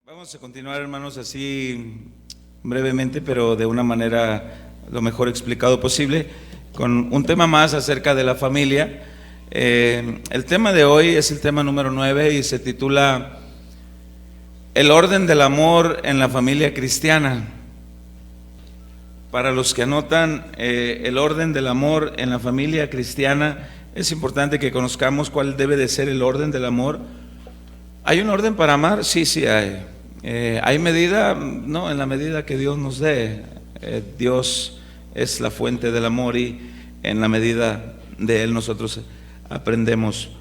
Vamos a continuar, hermanos, así brevemente, pero de una manera lo mejor explicado posible, con un tema más acerca de la familia. El tema de hoy es el tema número 9 y se titula El orden del amor en la familia cristiana. Para los que anotan, el orden del amor en la familia cristiana, es importante que conozcamos cuál debe de ser el orden del amor. ¿Hay un orden para amar? Sí hay. ¿Hay medida? No, en la medida que Dios nos dé. Dios es la fuente del amor y en la medida de Él nosotros aprendemos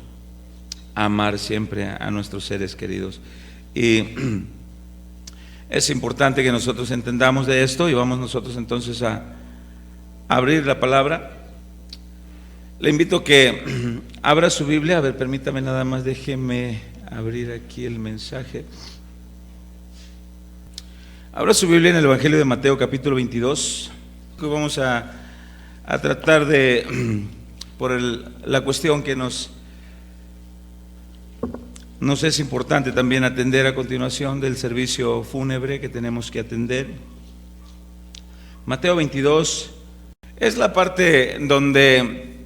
a amar siempre a nuestros seres queridos. Y es importante que nosotros entendamos de esto y vamos nosotros entonces a abrir la palabra. Le invito a que abra su Biblia. A ver, permítame nada más, déjeme abrir aquí el mensaje. Abra su Biblia en el Evangelio de Mateo capítulo 22. Hoy vamos a tratar de, la cuestión que nos es importante también atender a continuación del servicio fúnebre que tenemos que atender. Mateo 22 es la parte donde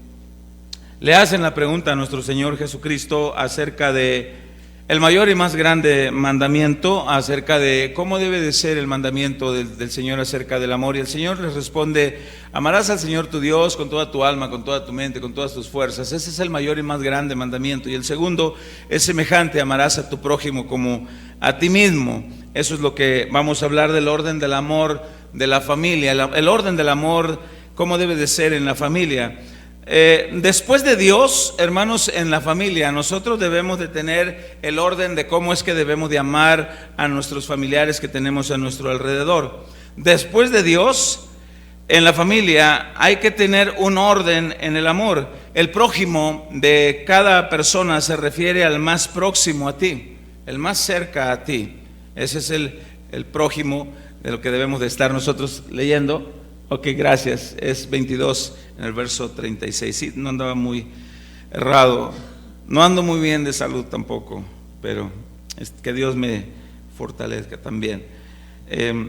le hacen la pregunta a nuestro Señor Jesucristo acerca de el mayor y más grande mandamiento, acerca de cómo debe de ser el mandamiento del Señor acerca del amor. Y el Señor les responde: amarás al Señor tu Dios con toda tu alma, con toda tu mente, con todas tus fuerzas. Ese es el mayor y más grande mandamiento. Y el segundo es semejante: amarás a tu prójimo como a ti mismo. Eso es lo que vamos a hablar, del orden del amor de la familia. El orden del amor, cómo debe de ser en la familia. Después de Dios, hermanos, en la familia nosotros debemos de tener el orden de cómo es que debemos de amar a nuestros familiares que tenemos a nuestro alrededor. Después de Dios, en la familia hay que tener un orden en el amor. El prójimo de cada persona se refiere al más próximo a ti, el más cerca a ti. Ese es el prójimo de lo que debemos de estar nosotros leyendo. Ok, gracias. Es 22 en el verso 36. Sí, no andaba muy errado. No ando muy bien de salud tampoco, pero que Dios me fortalezca también. En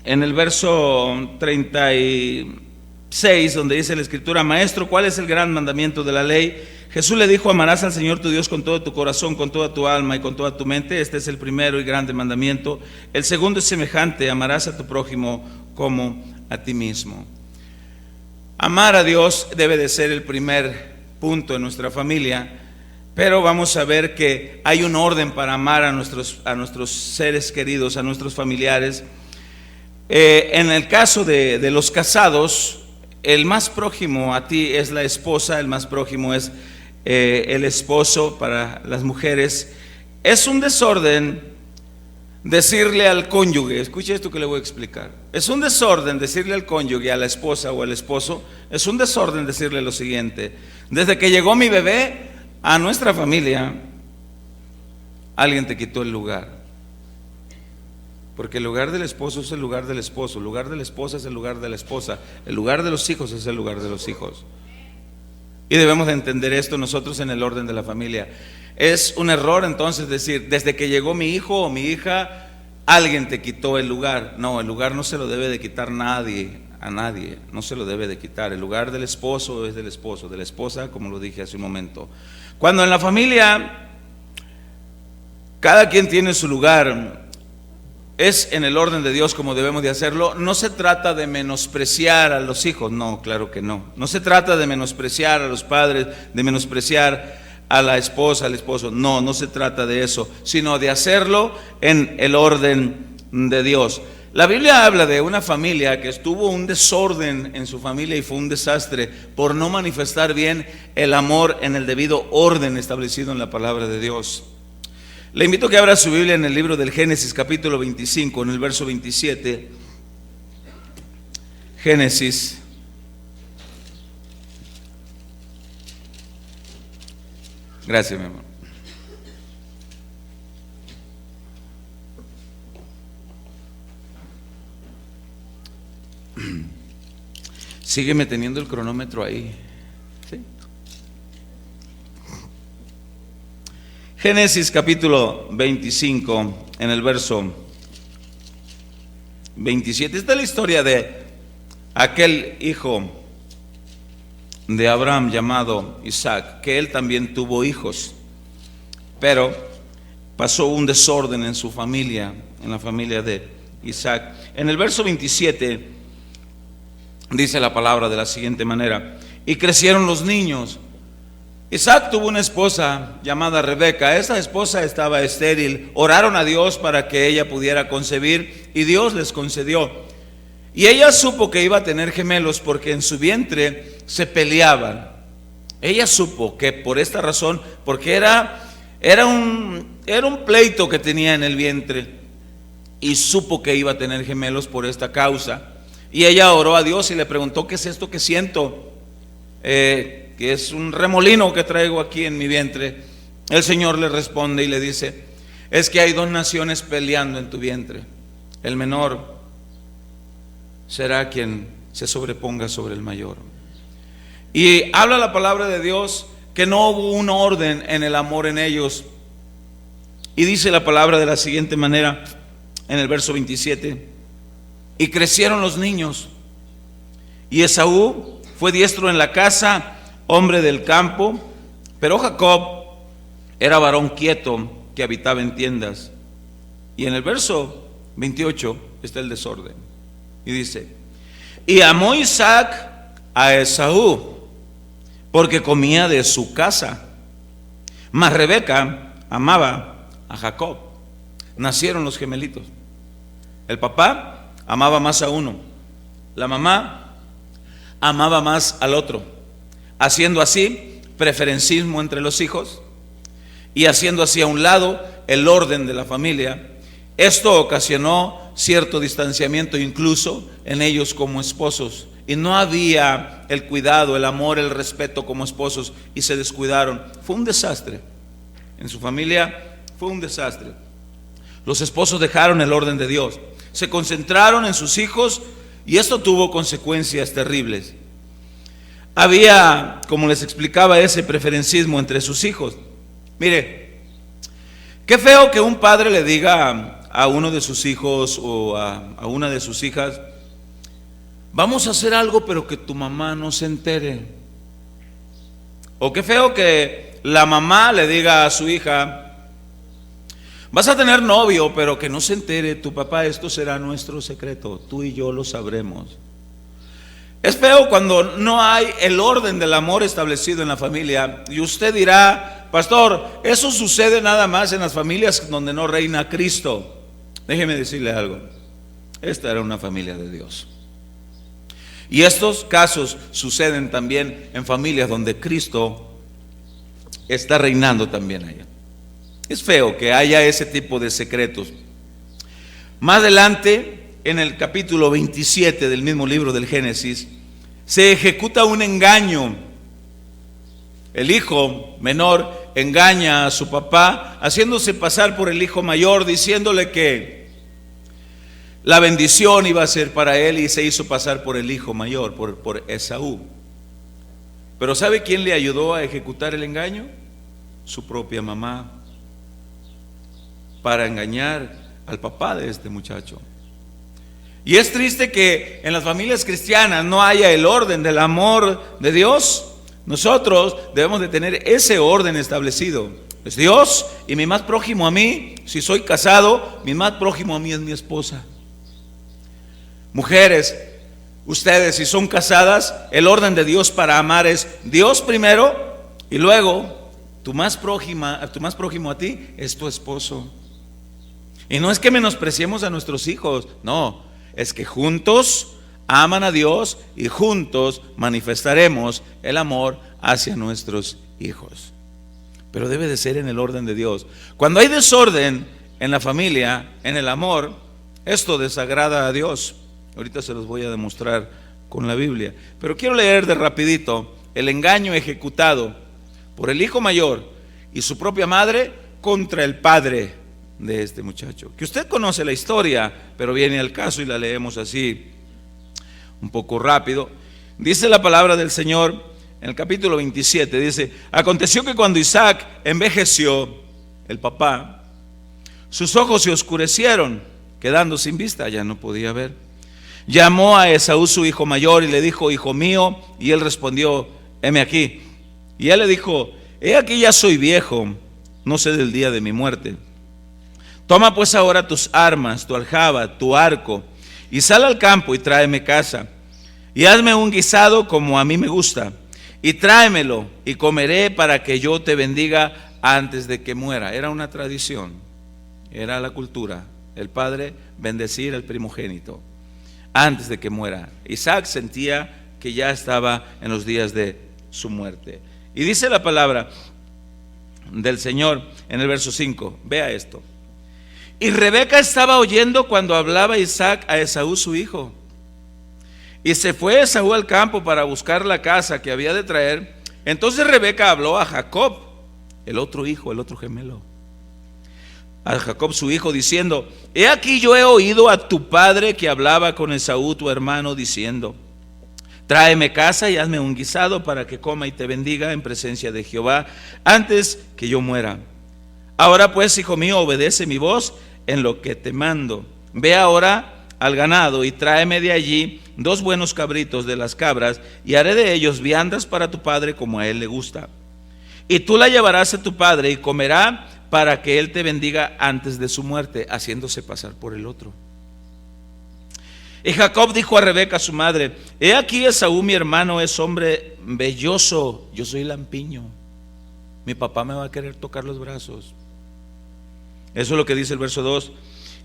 el verso 36, donde dice la Escritura: Maestro, ¿cuál es el gran mandamiento de la ley? Jesús le dijo: amarás al Señor tu Dios con todo tu corazón, con toda tu alma y con toda tu mente. Este es el primero y grande mandamiento. El segundo es semejante: amarás a tu prójimo como a ti mismo. Amar a Dios debe de ser el primer punto en nuestra familia, pero vamos a ver que hay un orden para amar a nuestros seres queridos, a nuestros familiares. En el caso de los casados, el más prójimo a ti es la esposa, el más prójimo es el esposo. Para las mujeres es un desorden decirle al cónyuge, escuche esto que le voy a explicar. Es un desorden decirle al cónyuge, a la esposa o al esposo, es un desorden decirle lo siguiente: desde que llegó mi bebé a nuestra familia, alguien te quitó el lugar. Porque el lugar del esposo es el lugar del esposo, el lugar de la esposa es el lugar de la esposa, el lugar de los hijos es el lugar de los hijos. Y debemos de entender esto nosotros en el orden de la familia. Es un error entonces decir: desde que llegó mi hijo o mi hija, alguien te quitó el lugar. No, el lugar no se lo debe de quitar nadie, a nadie, no se lo debe de quitar. El lugar del esposo es del esposo, de la esposa, como lo dije hace un momento. Cuando en la familia cada quien tiene su lugar, es en el orden de Dios como debemos de hacerlo. No se trata de menospreciar a los hijos, no, claro que no. No se trata de menospreciar a los padres, de menospreciar a la esposa, al esposo. No, no se trata de eso, sino de hacerlo en el orden de Dios. La Biblia habla de una familia que estuvo un desorden en su familia y fue un desastre por no manifestar bien el amor en el debido orden establecido en la palabra de Dios. Le invito a que abra su Biblia en el libro del Génesis capítulo 25, en el verso 27. Génesis. Gracias, mi amor. Sígueme teniendo el cronómetro ahí. ¿Sí? Génesis capítulo 25, en el verso 27. Esta es la historia de aquel hijo de Abraham llamado Isaac, que él también tuvo hijos, pero pasó un desorden en su familia, en la familia de Isaac. En el verso 27 dice la palabra de la siguiente manera: y crecieron los niños. Isaac tuvo una esposa llamada Rebeca. Esa esposa estaba estéril. Oraron a Dios para que ella pudiera concebir y Dios les concedió. Y ella supo que iba a tener gemelos porque en su vientre se peleaban. Ella supo que por esta razón, porque era un pleito que tenía en el vientre, y supo que iba a tener gemelos por esta causa. Y ella oró a Dios y le preguntó: ¿qué es esto que siento? Que es un remolino que traigo aquí en mi vientre. El Señor le responde y le dice: es que hay dos naciones peleando en tu vientre. El menor será quien se sobreponga sobre el mayor. Y habla la palabra de Dios que no hubo un orden en el amor en ellos. Y dice la palabra de la siguiente manera en el verso 27: y crecieron los niños, y Esaú fue diestro en la caza, hombre del campo, pero Jacob era varón quieto que habitaba en tiendas. Y en el verso 28 está el desorden. Y dice: y amó Isaac a Esaú, porque comía de su casa, mas Rebeca amaba a Jacob. Nacieron los gemelitos. El papá amaba más a uno, la mamá amaba más al otro, haciendo así preferencismo entre los hijos y haciendo así a un lado el orden de la familia. Esto ocasionó cierto distanciamiento incluso en ellos como esposos, y no había el cuidado, el amor, el respeto como esposos, y se descuidaron. Fue un desastre en su familia, fue un desastre. Los esposos dejaron el orden de Dios, se concentraron en sus hijos, y esto tuvo consecuencias terribles. Había, como les explicaba, ese preferencismo entre sus hijos. Mire, qué feo que un padre le diga a uno de sus hijos o a una de sus hijas: vamos a hacer algo pero que tu mamá no se entere. O qué feo que la mamá le diga a su hija: vas a tener novio pero que no se entere tu papá, esto será nuestro secreto, tú y yo lo sabremos. Es feo cuando no hay el orden del amor establecido en la familia. Y usted dirá: pastor, eso sucede nada más en las familias donde no reina Cristo. Déjeme decirle algo: esta era una familia de Dios, y estos casos suceden también en familias donde Cristo está reinando también allá. Es feo que haya ese tipo de secretos. Más adelante, en el capítulo 27 del mismo libro del Génesis, se ejecuta un engaño. El hijo menor engaña a su papá, haciéndose pasar por el hijo mayor, diciéndole que la bendición iba a ser para él, y se hizo pasar por el hijo mayor, por Esaú. Pero ¿sabe quién le ayudó a ejecutar el engaño? Su propia mamá, para engañar al papá de este muchacho. Y es triste que en las familias cristianas no haya el orden del amor de Dios. Nosotros debemos de tener ese orden establecido. Es Dios y mi más prójimo a mí. Si soy casado, mi más prójimo a mí es mi esposa. Mujeres, ustedes si son casadas, el orden de Dios para amar es Dios primero, y luego tu más prójimo a ti es tu esposo. Y no es que menospreciemos a nuestros hijos, no, es que juntos aman a Dios y juntos manifestaremos el amor hacia nuestros hijos. Pero debe de ser en el orden de Dios. Cuando hay desorden en la familia, en el amor, esto desagrada a Dios. Ahorita se los voy a demostrar con la Biblia. Pero quiero leer de rapidito el engaño ejecutado por el hijo mayor y su propia madre contra el padre de este muchacho, que usted conoce la historia, pero viene al caso y la leemos así un poco rápido. Dice la palabra del Señor en el capítulo 27, dice: aconteció que cuando Isaac envejeció, el papá, sus ojos se oscurecieron, quedando sin vista, ya no podía ver. Llamó a Esaú su hijo mayor y le dijo: hijo mío. Y él respondió: heme aquí. Y él le dijo: he aquí, ya soy viejo, no sé del día de mi muerte. Toma pues ahora tus armas, tu aljaba, tu arco, y sal al campo y tráeme caza, y hazme un guisado como a mí me gusta, y tráemelo, y comeré para que yo te bendiga antes de que muera. Era una tradición, era la cultura, el padre bendecir al primogénito antes de que muera. Isaac sentía que ya estaba en los días de su muerte. Y dice la palabra del Señor en el verso 5, vea esto: y Rebeca estaba oyendo cuando hablaba Isaac a Esaú su hijo. Y se fue Esaú al campo para buscar la caza que había de traer. Entonces Rebeca habló a Jacob, el otro hijo, el otro gemelo, a Jacob su hijo, diciendo: he aquí, yo he oído a tu padre que hablaba con Esaú tu hermano, diciendo: tráeme caza y hazme un guisado para que coma y te bendiga en presencia de Jehová antes que yo muera. Ahora pues, hijo mío, obedece mi voz en lo que te mando. Ve ahora al ganado y tráeme de allí 2 buenos cabritos de las cabras, y haré de ellos viandas para tu padre como a él le gusta. Y tú la llevarás a tu padre y comerá para que él te bendiga antes de su muerte, haciéndose pasar por el otro. Y Jacob dijo a Rebeca su madre: he aquí, Esaú mi hermano es hombre velloso, yo soy lampiño, mi papá me va a querer tocar los brazos. Eso es lo que dice el verso 2.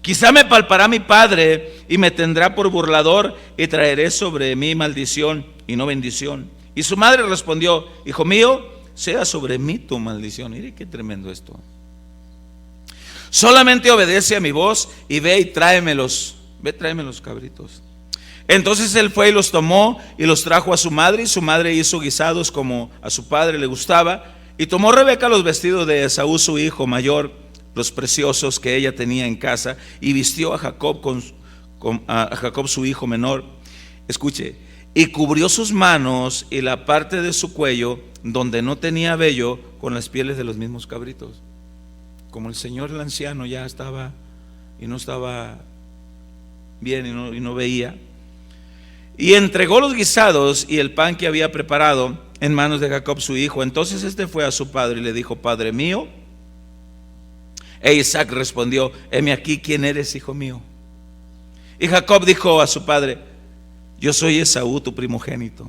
Quizá me palpará mi padre y me tendrá por burlador, y traeré sobre mí maldición y no bendición. Y su madre respondió: hijo mío, sea sobre mí tu maldición. Mire qué tremendo esto. Solamente obedece a mi voz y ve y tráemelos. Ve, tráeme los cabritos. Entonces él fue y los tomó y los trajo a su madre, y su madre hizo guisados como a su padre le gustaba. Y tomó Rebeca los vestidos de Esaú su hijo mayor, los preciosos que ella tenía en casa, y vistió a Jacob a Jacob su hijo menor. Escuche: y cubrió sus manos y la parte de su cuello donde no tenía vello con las pieles de los mismos cabritos. Como el señor, el anciano, ya estaba y no estaba bien y no veía. Y entregó los guisados y el pan que había preparado en manos de Jacob su hijo. Entonces este fue a su padre y le dijo: padre mío. E Isaac respondió: heme aquí, ¿quién eres, hijo mío? Y Jacob dijo a su padre: yo soy Esaú, tu primogénito.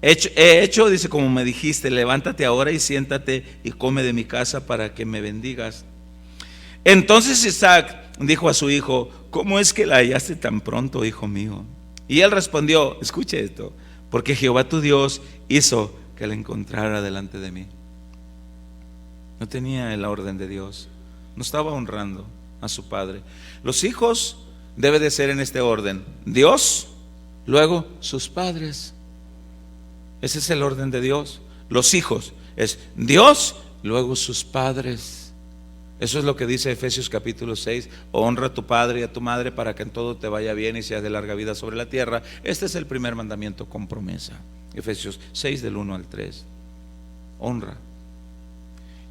He hecho, dice, como me dijiste. Levántate ahora y siéntate y come de mi casa para que me bendigas. Entonces Isaac dijo a su hijo: ¿cómo es que la hallaste tan pronto, hijo mío? Y él respondió: escuche esto, porque Jehová tu Dios hizo que la encontrara delante de mí. No tenía la orden de Dios, no estaba honrando a su padre. Los hijos debe de ser en este orden: Dios, luego sus padres. Ese es el orden de Dios. Los hijos es Dios, luego sus padres. Eso es lo que dice Efesios capítulo 6: honra a tu padre y a tu madre para que en todo te vaya bien y seas de larga vida sobre la tierra. Este es el primer mandamiento con promesa. Efesios 6 del 1 al 3. Honra.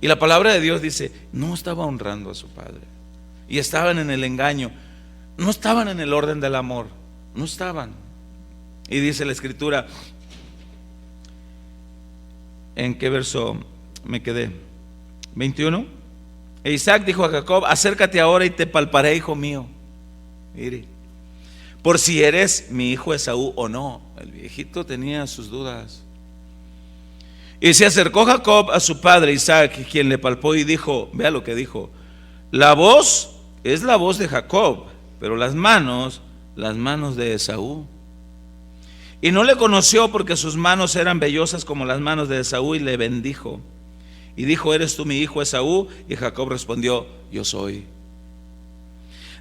Y la palabra de Dios dice: no estaba honrando a su padre, y estaban en el engaño, no estaban en el orden del amor, no estaban. Y dice la escritura, ¿en qué verso me quedé? 21. E Isaac dijo a Jacob: acércate ahora y te palparé, hijo mío. Mire, por si eres mi hijo Esaú o no. El viejito tenía sus dudas. Y se acercó Jacob a su padre Isaac, quien le palpó y dijo, vea lo que dijo: la voz es la voz de Jacob, pero las manos de Esaú. Y no le conoció porque sus manos eran vellosas como las manos de Esaú, y le bendijo. Y dijo: ¿eres tú mi hijo Esaú? Y Jacob respondió: yo soy.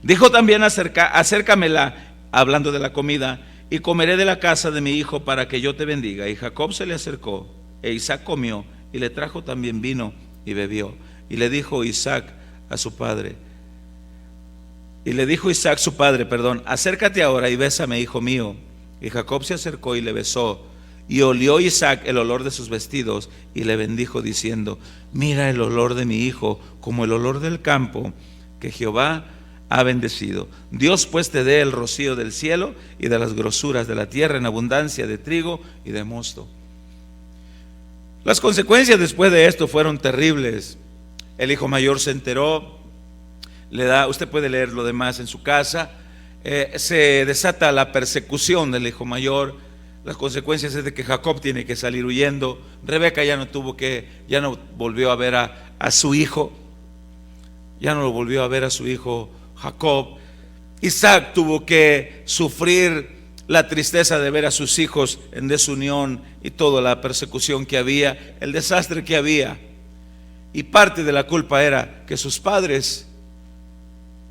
Dijo también: acércamela, hablando de la comida, y comeré de la casa de mi hijo para que yo te bendiga. Y Jacob se le acercó, e Isaac comió, y le trajo también vino y bebió. Y le dijo Isaac su padre, acércate ahora y bésame, hijo mío. Y Jacob se acercó y le besó, y olió Isaac el olor de sus vestidos, y le bendijo diciendo: mira el olor de mi hijo, como el olor del campo, que Jehová ha bendecido. Dios pues te dé el rocío del cielo y de las grosuras de la tierra en abundancia de trigo y de mosto. Las consecuencias después de esto fueron terribles. El hijo mayor se enteró, usted puede leer lo demás en su casa. Se desata la persecución del hijo mayor. Las consecuencias es de que Jacob tiene que salir huyendo. Rebeca ya no volvió a ver a su hijo. Ya no lo volvió a ver a su hijo Jacob. Isaac tuvo que sufrir la tristeza de ver a sus hijos en desunión y toda la persecución que había, el desastre que había. Y parte de la culpa era que sus padres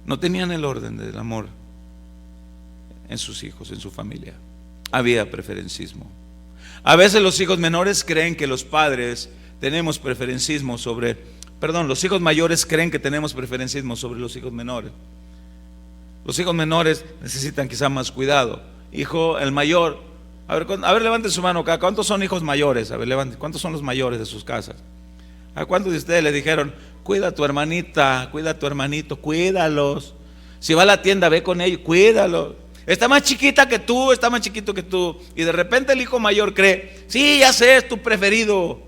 no tenían el orden del amor en sus hijos, en su familia. Había preferencismo. A veces los hijos menores creen que los padres tenemos preferencismo los hijos mayores creen que tenemos preferencismo sobre los hijos menores. Los hijos menores necesitan quizá más cuidado. Hijo, el mayor, a ver, levanten su mano acá. ¿Cuántos son hijos mayores? A ver, levanten. ¿Cuántos son los mayores de sus casas? ¿A cuántos de ustedes le dijeron, cuida a tu hermanita, cuida a tu hermanito, cuídalos? Si va a la tienda, ve con ellos, cuídalos. Está más chiquita que tú, está más chiquito que tú. Y de repente el hijo mayor cree, sí, ya sé, es tu preferido,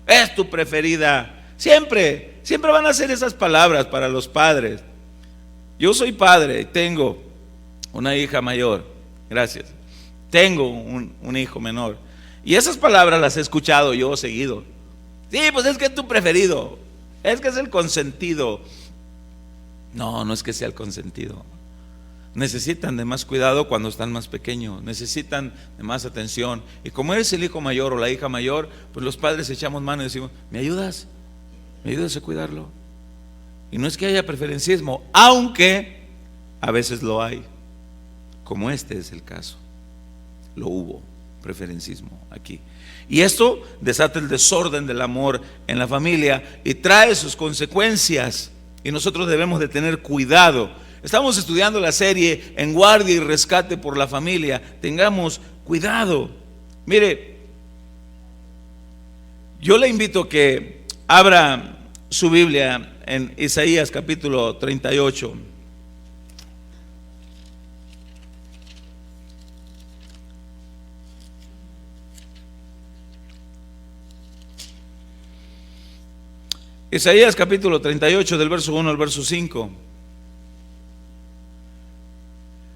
es tu preferida. Siempre van a ser esas palabras para los padres. Yo soy padre y tengo una hija mayor, gracias. Tengo un hijo menor. Y esas palabras las he escuchado yo seguido. Sí, pues es que es tu preferido, es que es el consentido. No es que sea el consentido. Necesitan de más cuidado cuando están más pequeños, necesitan de más atención. Y como eres el hijo mayor o la hija mayor, pues los padres echamos mano y decimos, ¿me ayudas? ¿Me ayudas a cuidarlo? Y no es que haya preferencismo, aunque a veces lo hay, como este es el caso. Lo hubo, preferencismo aquí. Y esto desata el desorden del amor en la familia y trae sus consecuencias. Y nosotros debemos de tener cuidado. Estamos estudiando la serie En guardia y rescate por la familia. Tengamos cuidado. Mire, yo le invito a que abra su Biblia en Isaías capítulo 38. Isaías capítulo 38 del verso 1 al verso 5.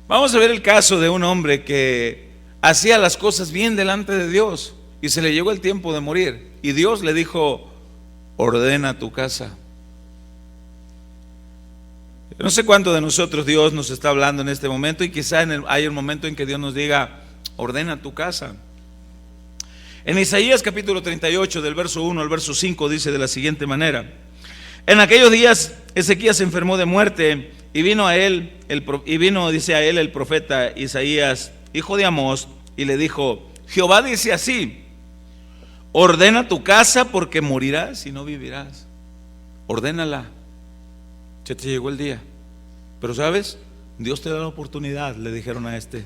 Vamos a ver el caso de un hombre que hacía las cosas bien delante de Dios y se le llegó el tiempo de morir. Y Dios le dijo, ordena tu casa. No sé cuánto de nosotros Dios nos está hablando en este momento y quizá hay un momento en que Dios nos diga, ordena tu casa. En Isaías capítulo 38 del verso 1 al verso 5 dice de la siguiente manera: en aquellos días Ezequías se enfermó de muerte y vino a él el profeta Isaías, hijo de Amós, y le dijo, Jehová dice así, ordena tu casa porque morirás y no vivirás. Ordénala. Ya te llegó el día. Pero sabes, Dios te da la oportunidad, le dijeron a este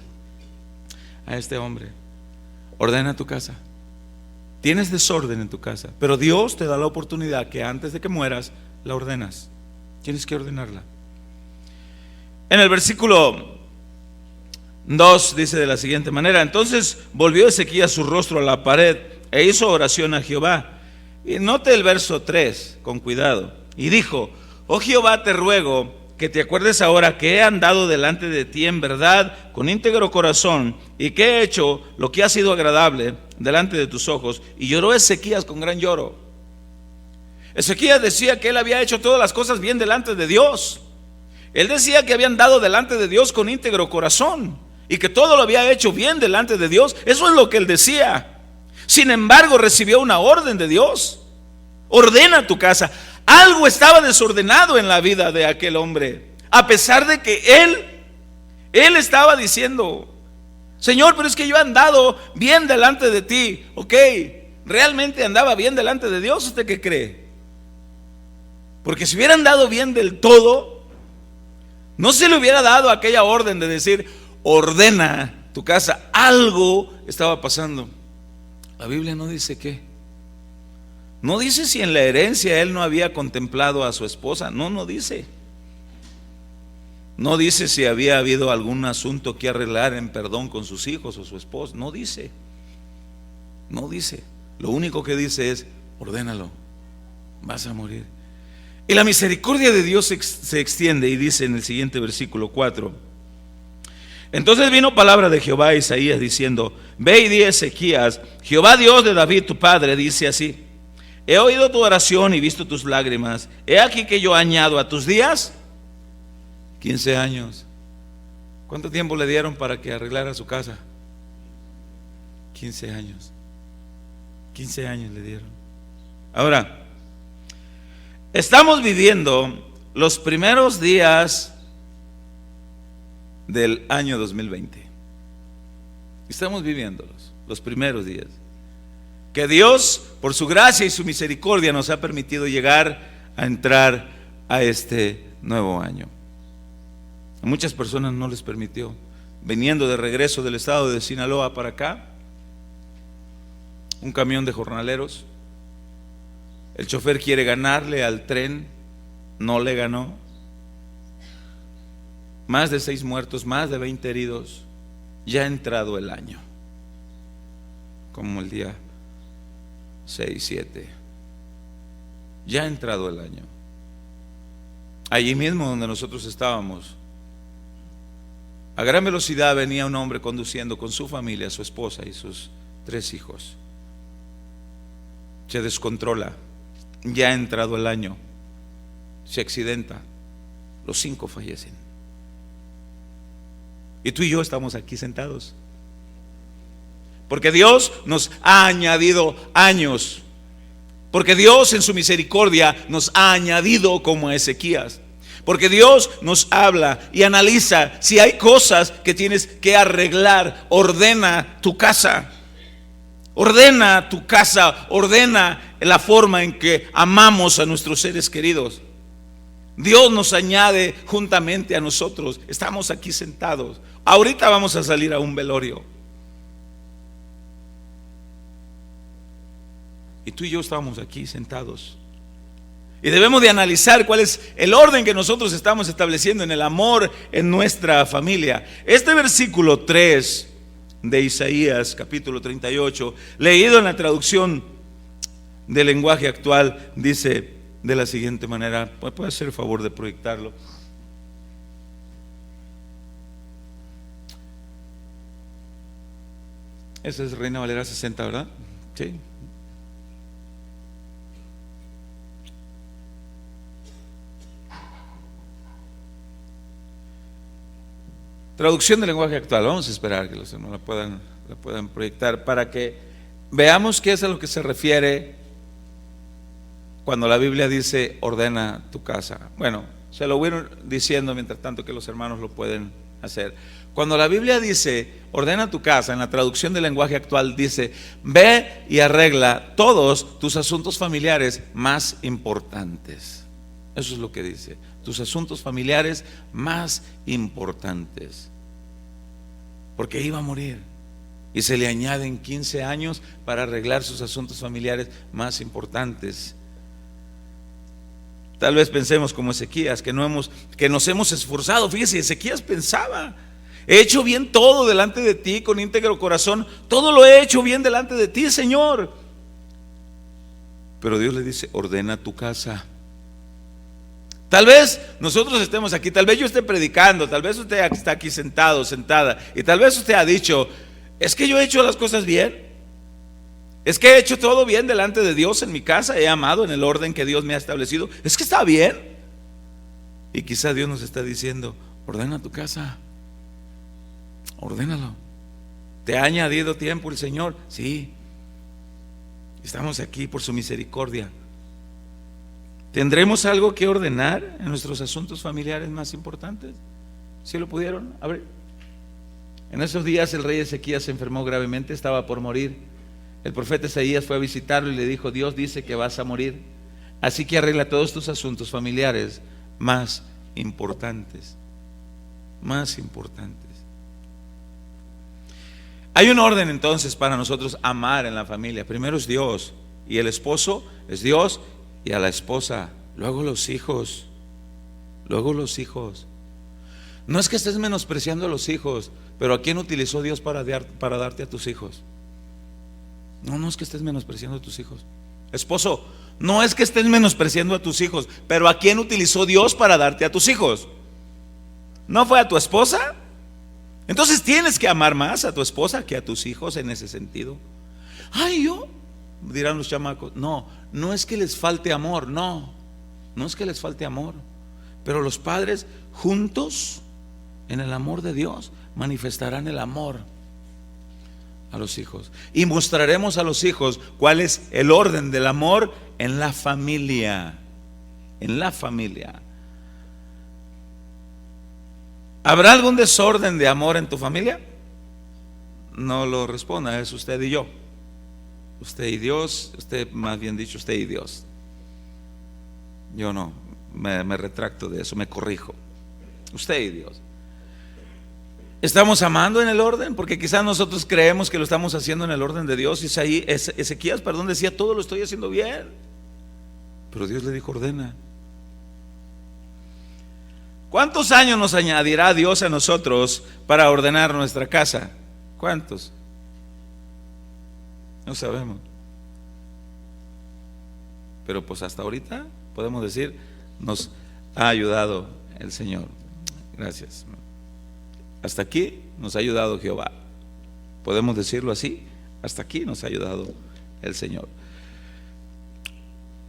hombre, ordena tu casa. Tienes desorden en tu casa, pero Dios te da la oportunidad que antes de que mueras la ordenas. Tienes que ordenarla. En el versículo 2 dice de la siguiente manera: entonces volvió Ezequías su rostro a la pared e hizo oración a Jehová. Y note el verso 3 con cuidado. Y dijo, oh Jehová, te ruego que te acuerdes ahora que he andado delante de ti en verdad, con íntegro corazón, y que he hecho lo que ha sido agradable delante de tus ojos. Y lloró Ezequías con gran lloro. Ezequías decía que él había hecho todas las cosas bien delante de Dios. Él decía que había andado delante de Dios con íntegro corazón y que todo lo había hecho bien delante de Dios. Eso es lo que él decía. Sin embargo, recibió una orden de Dios: ordena tu casa. Algo estaba desordenado en la vida de aquel hombre, a pesar de que él estaba diciendo, Señor, pero es que yo he andado bien delante de ti. Ok, ¿realmente andaba bien delante de Dios? ¿Usted qué cree? Porque si hubiera andado bien del todo, no se le hubiera dado aquella orden de decir, ordena tu casa. Algo estaba pasando. La Biblia no dice qué. No dice si en la herencia él no había contemplado a su esposa. No dice. No dice si había habido algún asunto que arreglar en perdón con sus hijos o su esposa. No dice. No dice. Lo único que dice es: ordénalo, vas a morir. Y la misericordia de Dios se extiende y dice en el siguiente versículo 4: entonces vino palabra de Jehová a Isaías diciendo: ve y di a Ezequías, Jehová Dios de David tu padre dice así: he oído tu oración y visto tus lágrimas. He aquí que yo añado a tus días 15 años. ¿Cuánto tiempo le dieron para que arreglara su casa? 15 años. 15 años le dieron. Ahora, estamos viviendo los primeros días del año 2020. Estamos viviéndolos, los primeros días que Dios, por su gracia y su misericordia, nos ha permitido llegar a entrar a este nuevo año. A muchas personas no les permitió. Viniendo de regreso del estado de Sinaloa para acá, un camión de jornaleros, el chofer quiere ganarle al tren, no le ganó. Más de 6 muertos, más de 20 heridos. Ya ha entrado el año, como el día 6, 7. Ya ha entrado el año. Allí mismo donde nosotros estábamos, a gran velocidad venía un hombre conduciendo con su familia, su esposa y sus 3 hijos. Se descontrola. Ya ha entrado el año. Se accidenta. Los 5 fallecen. Y tú y yo estamos aquí sentados, porque Dios nos ha añadido años, porque Dios en su misericordia nos ha añadido como a Ezequías, porque Dios nos habla y analiza si hay cosas que tienes que arreglar. Ordena tu casa, ordena tu casa, ordena la forma en que amamos a nuestros seres queridos. Dios nos añade juntamente a nosotros. Estamos aquí sentados. Ahorita vamos a salir a un velorio, y tú y yo estamos aquí sentados, y debemos de analizar cuál es el orden que nosotros estamos estableciendo en el amor en nuestra familia. Este versículo 3 de Isaías capítulo 38, leído en la traducción del lenguaje actual, dice de la siguiente manera. ¿Puede hacer el favor de proyectarlo? Esa es Reina Valera 60, ¿verdad? Sí. Traducción del lenguaje actual. Vamos a esperar que los hermanos la puedan proyectar para que veamos qué es a lo que se refiere cuando la Biblia dice: ordena tu casa. Bueno, se lo voy a ir diciendo mientras tanto que los hermanos lo pueden hacer. Cuando la Biblia dice ordena tu casa, en la traducción del lenguaje actual dice: ve y arregla todos tus asuntos familiares más importantes. Eso es lo que dice: tus asuntos familiares más importantes. Porque iba a morir y se le añaden 15 años para arreglar sus asuntos familiares más importantes. Tal vez pensemos como Ezequías, que nos hemos esforzado. Fíjese, Ezequías pensaba: he hecho bien todo delante de ti con íntegro corazón, todo lo he hecho bien delante de ti, Señor. Pero Dios le dice: ordena tu casa. Tal vez nosotros estemos aquí, tal vez yo esté predicando, tal vez usted está aquí sentado, sentada, y tal vez usted ha dicho: es que yo he hecho las cosas bien, es que he hecho todo bien delante de Dios en mi casa, he amado en el orden que Dios me ha establecido, es que está bien. Y quizá Dios nos está diciendo: ordena tu casa, ordénalo. ¿Te ha añadido tiempo el Señor? Sí. Estamos aquí por su misericordia. ¿Tendremos algo que ordenar en nuestros asuntos familiares más importantes? ¿Sí lo pudieron? A ver. En esos días el rey Ezequías se enfermó gravemente, estaba por morir. El profeta Isaías fue a visitarlo y le dijo: Dios dice que vas a morir, así que arregla todos tus asuntos familiares más importantes. Más importantes. Hay un orden entonces para nosotros amar en la familia. Primero es Dios, y el esposo es Dios y a la esposa, luego los hijos, luego los hijos. No es que estés menospreciando a los hijos, pero ¿a quién utilizó Dios para darte a tus hijos? No es que estés menospreciando a tus hijos. Esposo, no es que estés menospreciando a tus hijos, pero ¿a quién utilizó Dios para darte a tus hijos? ¿No fue a tu esposa? Entonces tienes que amar más a tu esposa que a tus hijos en ese sentido. Ay, dirán los chamacos, no es que les falte amor, no es que les falte amor, pero los padres juntos en el amor de Dios manifestarán el amor a los hijos y mostraremos a los hijos cuál es el orden del amor en la familia. En la familia. ¿Habrá algún desorden de amor en tu familia? No lo responda, es usted y yo. Usted y Dios, usted más bien dicho, usted y Dios. Yo no, me retracto de eso, me corrijo. Usted y Dios. ¿Estamos amando en el orden? Porque quizás nosotros creemos que lo estamos haciendo en el orden de Dios. Ezequías, decía, todo lo estoy haciendo bien. Pero Dios le dijo, ordena. ¿Cuántos años nos añadirá Dios a nosotros para ordenar nuestra casa? ¿Cuántos? No sabemos. Pero pues hasta ahorita podemos decir, nos ha ayudado el Señor. Gracias. Hasta aquí nos ha ayudado Jehová. Podemos decirlo así, hasta aquí nos ha ayudado el Señor.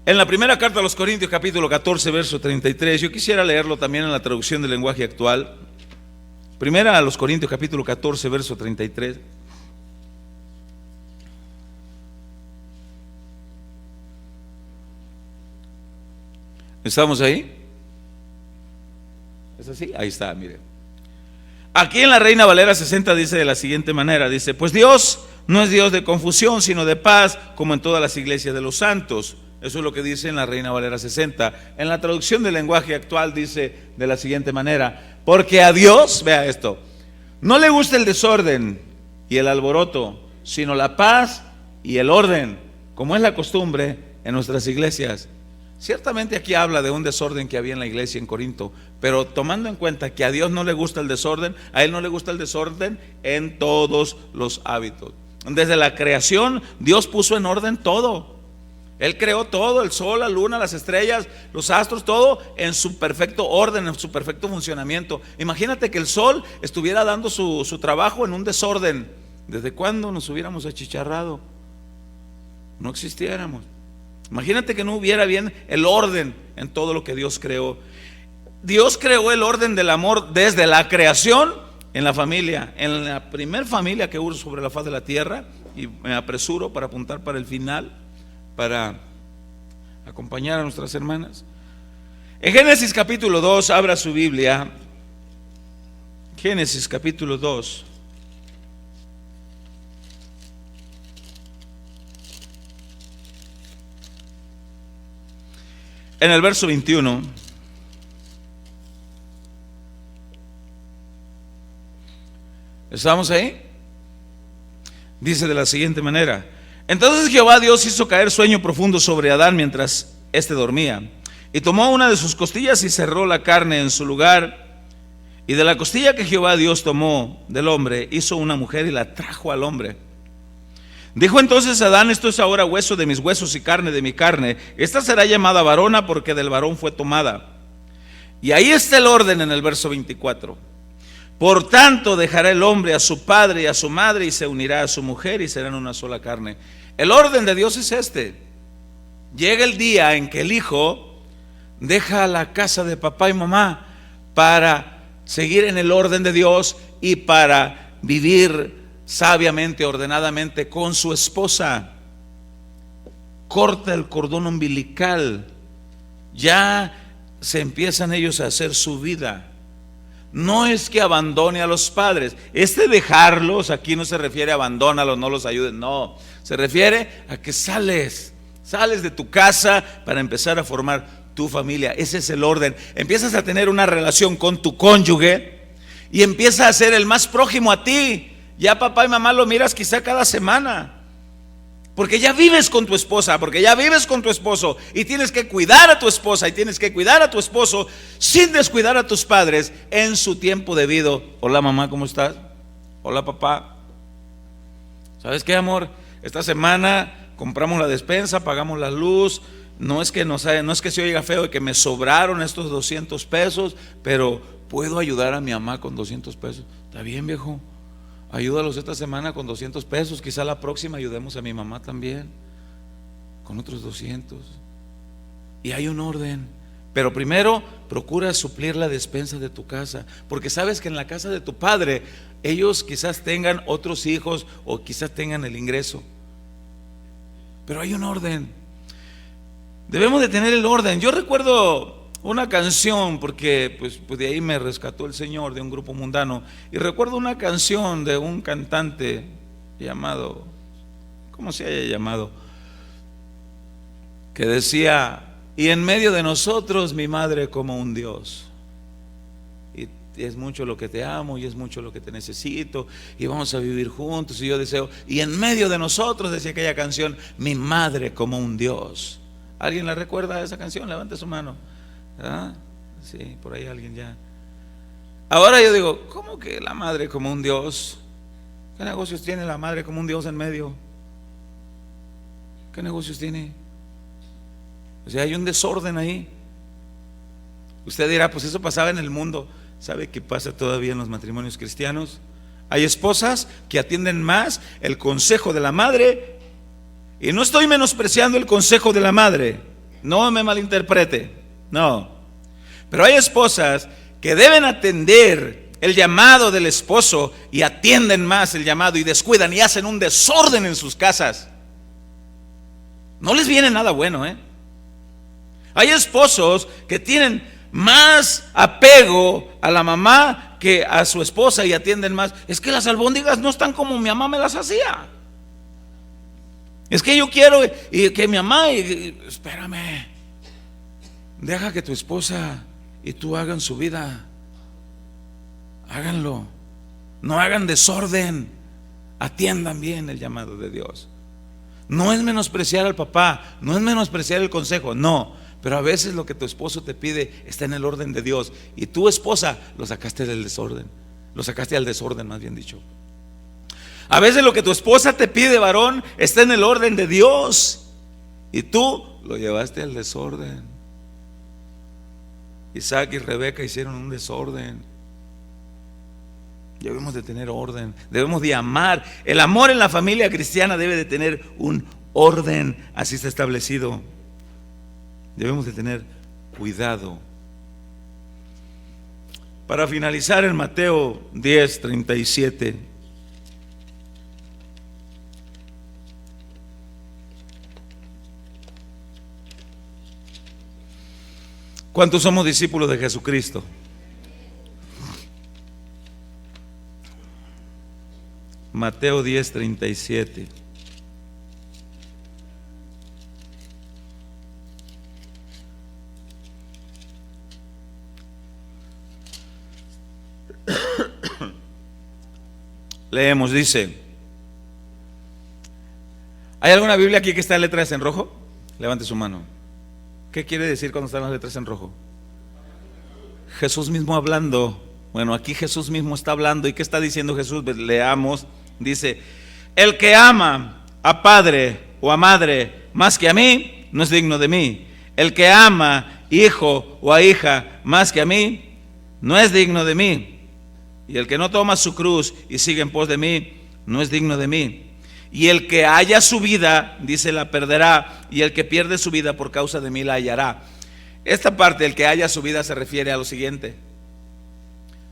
En la primera carta a los Corintios, capítulo 14, verso 33, yo quisiera leerlo también en la traducción del lenguaje actual. Primera a los Corintios, capítulo 14, verso 33. ¿Estamos ahí? ¿Es así? Ahí está, mire. Aquí en la Reina Valera 60 dice de la siguiente manera, dice, pues Dios no es Dios de confusión, sino de paz, como en todas las iglesias de los santos. Eso es lo que dice en la Reina Valera 60. En la traducción del lenguaje actual dice de la siguiente manera, porque a Dios, vea esto, no le gusta el desorden y el alboroto, sino la paz y el orden, como es la costumbre en nuestras iglesias. Ciertamente aquí habla de un desorden que había en la iglesia en Corinto, pero tomando en cuenta que a Dios no le gusta el desorden, a Él no le gusta el desorden en todos los hábitos. Desde la creación, Dios puso en orden todo. Él creó todo, el sol, la luna, las estrellas, los astros, todo en su perfecto orden, en su perfecto funcionamiento. Imagínate que el sol estuviera dando su trabajo en un desorden. ¿Desde cuándo nos hubiéramos achicharrado? No existiéramos. Imagínate que no hubiera bien el orden en todo lo que Dios creó. Dios creó el orden del amor desde la creación en la familia, en la primer familia que hubo sobre la faz de la tierra. Y me apresuro para apuntar para el final, para acompañar a nuestras hermanas. En Génesis capítulo 2, abra su Biblia. Génesis capítulo 2. En el verso 21, ¿estamos ahí? Dice de la siguiente manera: entonces Jehová Dios hizo caer sueño profundo sobre Adán mientras éste dormía, y tomó una de sus costillas y cerró la carne en su lugar, y de la costilla que Jehová Dios tomó del hombre hizo una mujer y la trajo al hombre. Dijo entonces Adán: esto es ahora hueso de mis huesos y carne de mi carne. Esta será llamada varona porque del varón fue tomada. Y ahí está el orden en el verso 24. Por tanto dejará el hombre a su padre y a su madre y se unirá a su mujer y serán una sola carne. El orden de Dios es este. Llega el día en que el hijo deja la casa de papá y mamá para seguir en el orden de Dios y para vivir sabiamente, ordenadamente con su esposa. Corta el cordón umbilical. Ya se empiezan ellos a hacer su vida. No es que abandone a los padres. Dejarlos aquí no se refiere a abandónalos, no los ayudes, no. Se refiere a que sales de tu casa para empezar a formar tu familia. Ese es el orden. Empiezas a tener una relación con tu cónyuge y empieza a ser el más prójimo a ti. Ya papá y mamá lo miras quizá cada semana. Porque ya vives con tu esposa, porque ya vives con tu esposo y tienes que cuidar a tu esposa y tienes que cuidar a tu esposo sin descuidar a tus padres en su tiempo debido. Hola mamá, ¿cómo estás? Hola papá. ¿Sabes qué, amor? Esta semana compramos la despensa, pagamos la luz. No es que se oiga feo y que me sobraron estos 200 pesos, pero puedo ayudar a mi mamá con 200 pesos. Está bien, viejo. Ayúdalos esta semana con 200 pesos. Quizá la próxima ayudemos a mi mamá también con otros 200. Y hay un orden. Pero primero procura suplir la despensa de tu casa, porque sabes que en la casa de tu padre ellos quizás tengan otros hijos o quizás tengan el ingreso. Pero hay un orden. Debemos de tener el orden. Yo recuerdo una canción, porque pues de ahí me rescató el Señor, de un grupo mundano, y recuerdo una canción de un cantante llamado, ¿cómo se haya llamado?, que decía: y en medio de nosotros mi madre como un Dios, y es mucho lo que te amo y es mucho lo que te necesito y vamos a vivir juntos y yo deseo, y en medio de nosotros, decía aquella canción, mi madre como un Dios. ¿Alguien la recuerda esa canción? Levante su mano. ¿Ah? Sí, por ahí alguien ya. Ahora yo digo, ¿cómo que la madre como un Dios? ¿Qué negocios tiene la madre como un Dios en medio? ¿Qué negocios tiene? O sea, hay un desorden ahí. Usted dirá, pues eso pasaba en el mundo. ¿Sabe qué pasa todavía en los matrimonios cristianos? Hay esposas que atienden más el consejo de la madre, y no estoy menospreciando el consejo de la madre, no me malinterprete. No, pero hay esposas que deben atender el llamado del esposo y atienden más el llamado y descuidan y hacen un desorden en sus casas. No les viene nada bueno, ¿eh? Hay esposos que tienen más apego a la mamá que a su esposa y atienden más. Es que las albóndigas no están como mi mamá me las hacía. Es que yo quiero y que mi mamá, espérame. Deja que tu esposa y tú hagan su vida. Háganlo. No hagan desorden. Atiendan bien el llamado de Dios. No es menospreciar al papá, no es menospreciar el consejo, no. Pero a veces lo que tu esposo te pide está en el orden de Dios, y tu esposa lo sacaste del desorden. Lo sacaste al desorden, más bien dicho. A veces lo que tu esposa te pide, varón, está en el orden de Dios, y tú lo llevaste al desorden. Isaac y Rebeca hicieron un desorden. Debemos de tener orden, debemos de amar. El amor en la familia cristiana debe de tener un orden, así está establecido. Debemos de tener cuidado. Para finalizar, en Mateo 10:37, ¿cuántos somos discípulos de Jesucristo? Mateo 10:37. Leemos, dice: ¿hay alguna Biblia aquí que está en letras en rojo? Levante su mano. ¿Qué quiere decir cuando están las letras en rojo? Jesús mismo hablando. Bueno, aquí Jesús mismo está hablando. ¿Y qué está diciendo Jesús? Leamos. Dice: el que ama a padre o a madre más que a mí, no es digno de mí. El que ama hijo o a hija más que a mí, no es digno de mí. Y el que no toma su cruz y sigue en pos de mí, no es digno de mí. Y el que haya su vida, dice, la perderá, y el que pierde su vida por causa de mí la hallará. Esta parte, el que haya su vida, se refiere a lo siguiente: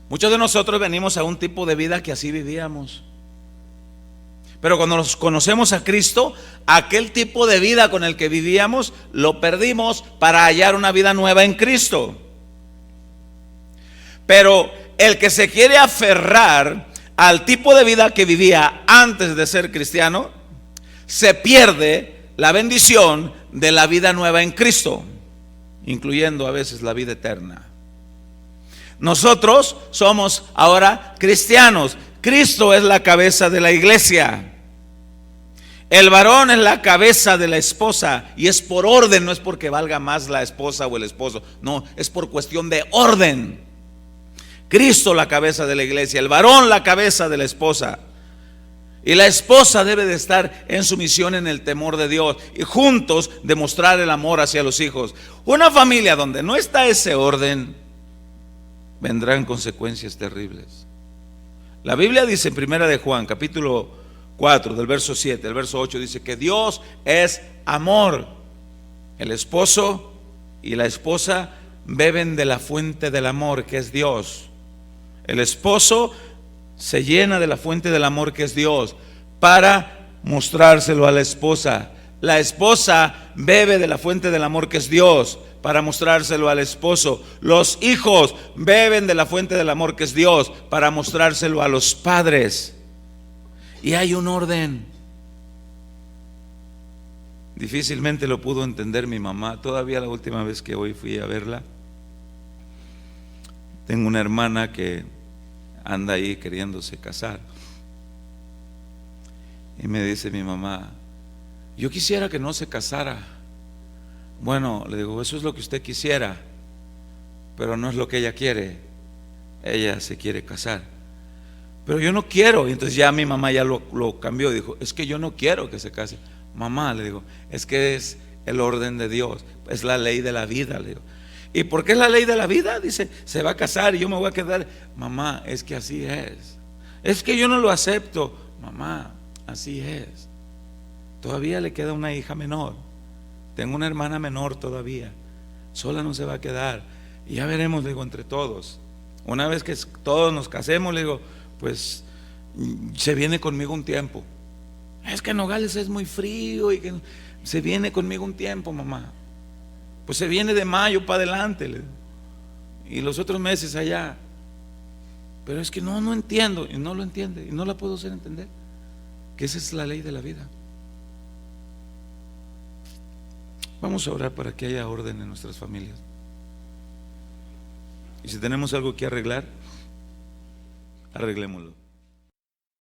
muchos de nosotros venimos a un tipo de vida que así vivíamos, pero cuando nos conocemos a Cristo, aquel tipo de vida con el que vivíamos lo perdimos para hallar una vida nueva en Cristo. Pero el que se quiere aferrar al tipo de vida que vivía antes de ser cristiano, se pierde la bendición de la vida nueva en Cristo, incluyendo a veces la vida eterna. Nosotros somos ahora cristianos. Cristo es la cabeza de la iglesia. El varón es la cabeza de la esposa y es por orden, no es porque valga más la esposa o el esposo, no, es por cuestión de orden. Cristo la cabeza de la iglesia, el varón la cabeza de la esposa. Y la esposa debe de estar en sumisión en el temor de Dios y juntos demostrar el amor hacia los hijos. Una familia donde no está ese orden, vendrán consecuencias terribles. La Biblia dice en Primera de Juan, capítulo 4, del verso 7, el verso 8, dice que Dios es amor. El esposo y la esposa beben de la fuente del amor, que es Dios. El esposo se llena de la fuente del amor, que es Dios, para mostrárselo a la esposa. La esposa bebe de la fuente del amor, que es Dios, para mostrárselo al esposo. Los hijos beben de la fuente del amor, que es Dios, para mostrárselo a los padres. Y hay un orden. Difícilmente lo pudo entender mi mamá. Todavía la última vez que hoy fui a verla, tengo una hermana que anda ahí queriéndose casar. Y me dice mi mamá: yo quisiera que no se casara. Bueno, le digo, eso es lo que usted quisiera, pero no es lo que ella quiere. Ella se quiere casar. Pero yo no quiero. Y entonces ya mi mamá ya lo cambió. Dijo: es que yo no quiero que se case. Mamá, le digo, es que es el orden de Dios, es la ley de la vida, le digo. ¿Y por qué es la ley de la vida? Dice, se va a casar y yo me voy a quedar. Mamá, es que así es. Es que yo no lo acepto. Mamá, así es. Todavía le queda una hija menor. Tengo una hermana menor todavía. Sola no se va a quedar. Y ya veremos, le digo, entre todos. Una vez que todos nos casemos, le digo, pues se viene conmigo un tiempo. Es que Nogales es muy frío y que se viene conmigo un tiempo, mamá. Pues se viene de mayo para adelante, le digo, y los otros meses allá. Pero es que no entiendo, y no lo entiende, y no la puedo hacer entender, que esa es la ley de la vida. Vamos a orar para que haya orden en nuestras familias. Y si tenemos algo que arreglar, arreglémoslo.